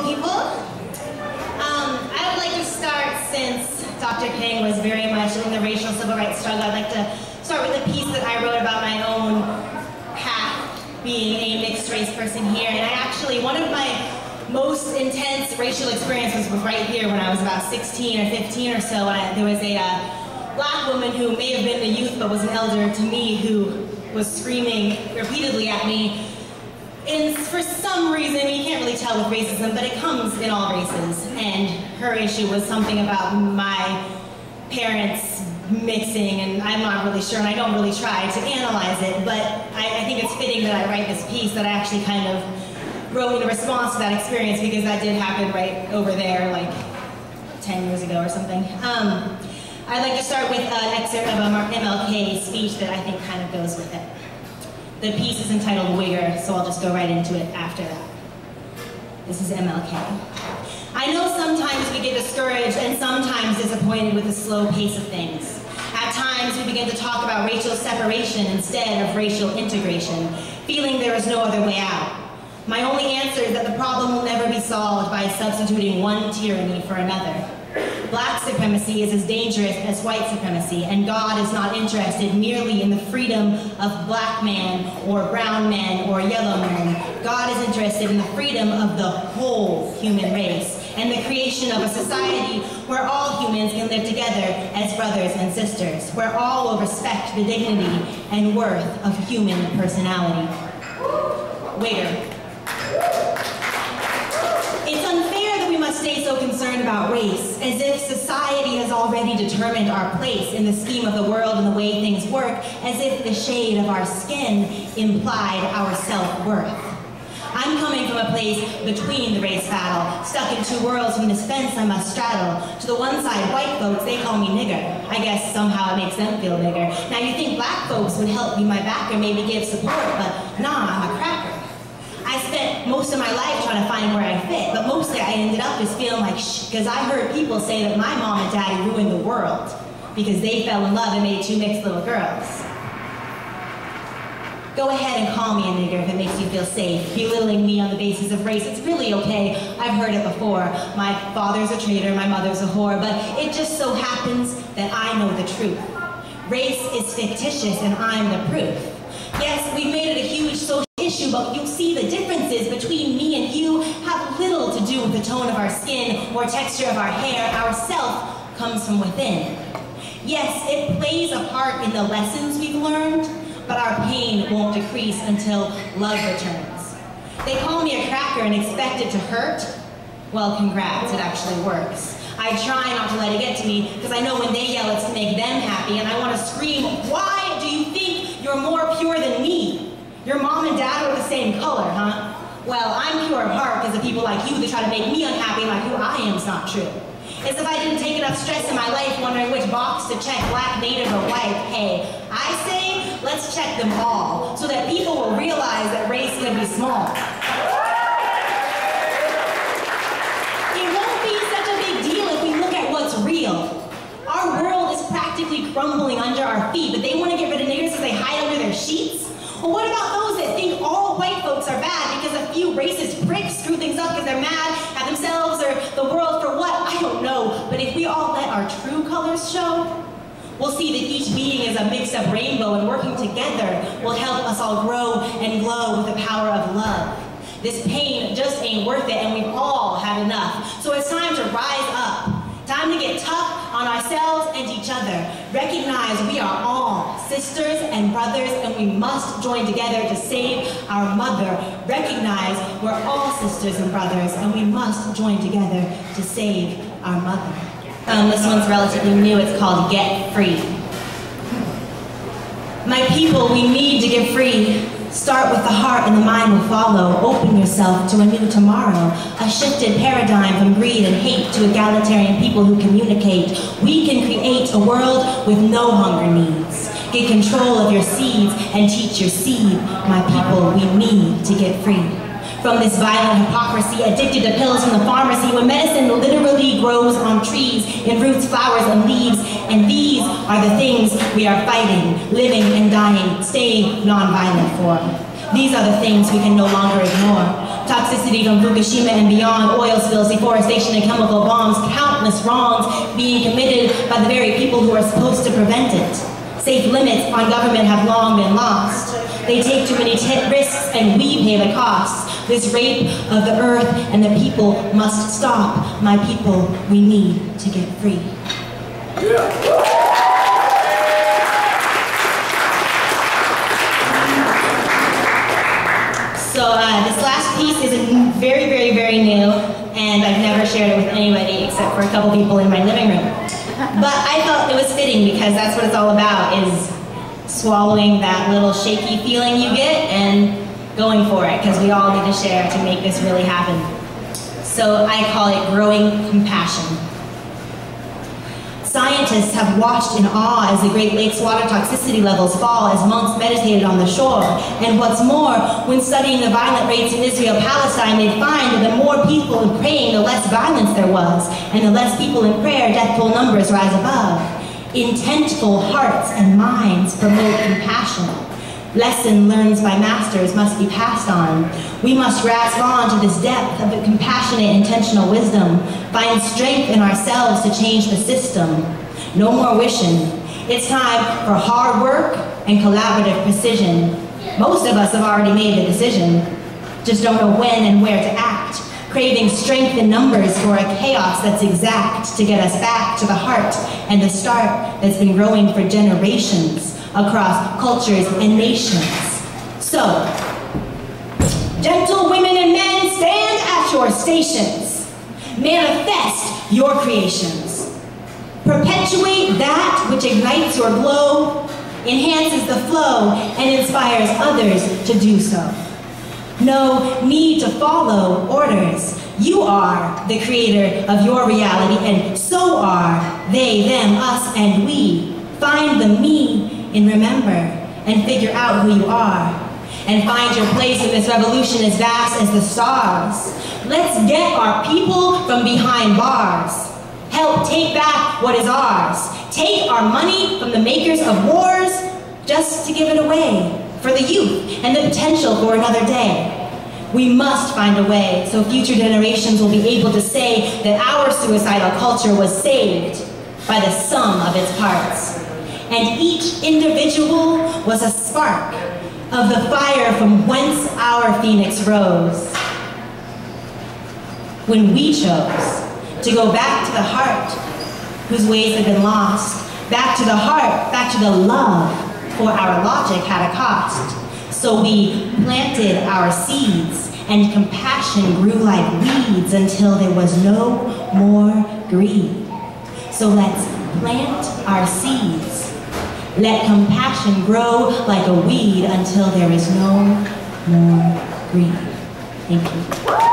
beautiful people. I would like to start, since Dr. King was very much in the racial civil rights struggle, I'd like to start with a piece that I wrote about my own path being a mixed race person here. And I actually, one of my most intense racial experiences was right here when I was about 16 or 15 or so. And there was a black woman who may have been a youth but was an elder to me who was screaming repeatedly at me. And for some reason, you can't really tell with racism, but it comes in all races. And her issue was something about my parents mixing, and I'm not really sure, and I don't really try to analyze it, but I think it's fitting that I write this piece that I actually kind of wrote in response to that experience, because that did happen right over there, like 10 years ago or something. I'd like to start with an excerpt of a MLK speech that I think kind of goes with it. The piece is entitled Wigger, so I'll just go right into it after that. This is MLK. I know sometimes we get discouraged and sometimes disappointed with the slow pace of things. At times we begin to talk about racial separation instead of racial integration, feeling there is no other way out. My only answer is that the problem will never be solved by substituting one tyranny for another. Black supremacy is as dangerous as white supremacy, and God is not interested merely in the freedom of black man or brown man or yellow man. God is interested in the freedom of the whole human race and the creation of a society where all humans can live together as brothers and sisters, where all will respect the dignity and worth of human personality. Wigger. It's unfair that we must stay so concerned about race, as if society has already determined our place in the scheme of the world and the way things work, as if the shade of our skin implied our self-worth. I'm coming from a place between the race battle, stuck in two worlds from this fence I must straddle. To the one side, white folks, they call me nigger. I guess somehow it makes them feel bigger. Now you think black folks would help be my backer, maybe give support, but nah, I'm a cracker. I spent most of my life trying to find where I fit, but mostly I ended up just feeling like shh, because I heard people say that my mom and daddy ruined the world because they fell in love and made two mixed little girls. Go ahead and call me a nigger if it makes you feel safe. Belittling me on the basis of race, it's really okay. I've heard it before. My father's a traitor, my mother's a whore, but it just so happens that I know the truth. Race is fictitious and I'm the proof. Yes, we've made it a huge social issue, but you'll see the differences between me and you have little to do with the tone of our skin or texture of our hair. Our self comes from within. Yes, it plays a part in the lessons we've learned, but our pain won't decrease until love returns. They call me a cracker and expect it to hurt. Well, congrats, it actually works. I try not to let it get to me, because I know when they yell it's to make them happy, and I want to scream, why do you think you're more pure than me? Your mom and dad are the same color, huh? Well, I'm pure of heart because of people like you that try to make me unhappy, like who I am is not true. As if I didn't take enough stress in my life wondering which box to check, black, native, or white. Hey, I say, let's check them all, so that people will realize that race can be small. It won't be such a big deal if we look at what's real. Our world is practically crumbling under our feet, but they want to get rid of niggers because they hide under their sheets? Well, what about those that think all white folks are bad because a few racist pricks screw things up because they're mad at themselves or the world for what? I don't know. But if we all let our true colors show, we'll see that each being is a mixed up rainbow, and working together will help us all grow and glow with the power of love. This pain just ain't worth it, and we've all had enough. So it's time to rise up. Time to get tough on ourselves and each other. Recognize we are all sisters and brothers, and we must join together to save our mother. Recognize we're all sisters and brothers, and we must join together to save our mother. This one's relatively new. It's called Get Free. My people, we need to get free. Start with the heart and the mind will follow. Open yourself to a new tomorrow. A shifted paradigm from greed and hate to egalitarian people who communicate. We can create a world with no hunger needs. Get control of your seeds and teach your seed. My people, we need to get free from this violent hypocrisy, addicted to pills from the pharmacy, when medicine literally grows on trees, in roots, flowers, and leaves. And these are the things we are fighting, living and dying, staying nonviolent for. These are the things we can no longer ignore. Toxicity from Fukushima and beyond, oil spills, deforestation, and chemical bombs, countless wrongs being committed by the very people who are supposed to prevent it. Safe limits on government have long been lost. They take too many risks and we pay the costs. This rape of the earth and the people must stop. My people, we need to get free. So this last piece is very, very, very new, and I've never shared it with anybody except for a couple people in my living room. But I felt it was fitting because that's what it's all about, is swallowing that little shaky feeling you get and going for it, because we all need to share to make this really happen. So I call it growing compassion. Scientists have watched in awe as the Great Lakes water toxicity levels fall as monks meditated on the shore. And what's more, when studying the violent rates in Israel-Palestine, they find that the more people in praying, the less violence there was. And the less people in prayer, death toll numbers rise above. Intentful hearts and minds promote compassion. Lesson learned by masters must be passed on. We must grasp on to this depth of compassionate, intentional wisdom, find strength in ourselves to change the system. No more wishing. It's time for hard work and collaborative precision. Most of us have already made the decision, just don't know when and where to act. Craving strength in numbers for a chaos that's exact to get us back to the heart and the start that's been growing for generations across cultures and nations. So, gentle women and men, stand at your stations. Manifest your creations. Perpetuate that which ignites your glow, enhances the flow, and inspires others to do so. No need to follow orders. You are the creator of your reality, and so are they, them, us, and we. Find the me and remember and figure out who you are. And find your place in this revolution as vast as the stars. Let's get our people from behind bars. Help take back what is ours. Take our money from the makers of wars just to give it away for the youth and the potential for another day. We must find a way so future generations will be able to say that our suicidal culture was saved by the sum of its parts. And each individual was a spark of the fire from whence our phoenix rose. When we chose to go back to the heart whose ways had been lost, back to the heart, back to the love, for our logic had a cost. So we planted our seeds, and compassion grew like weeds until there was no more greed. So let's plant our seeds. Let compassion grow like a weed until there is no more greed. Thank you.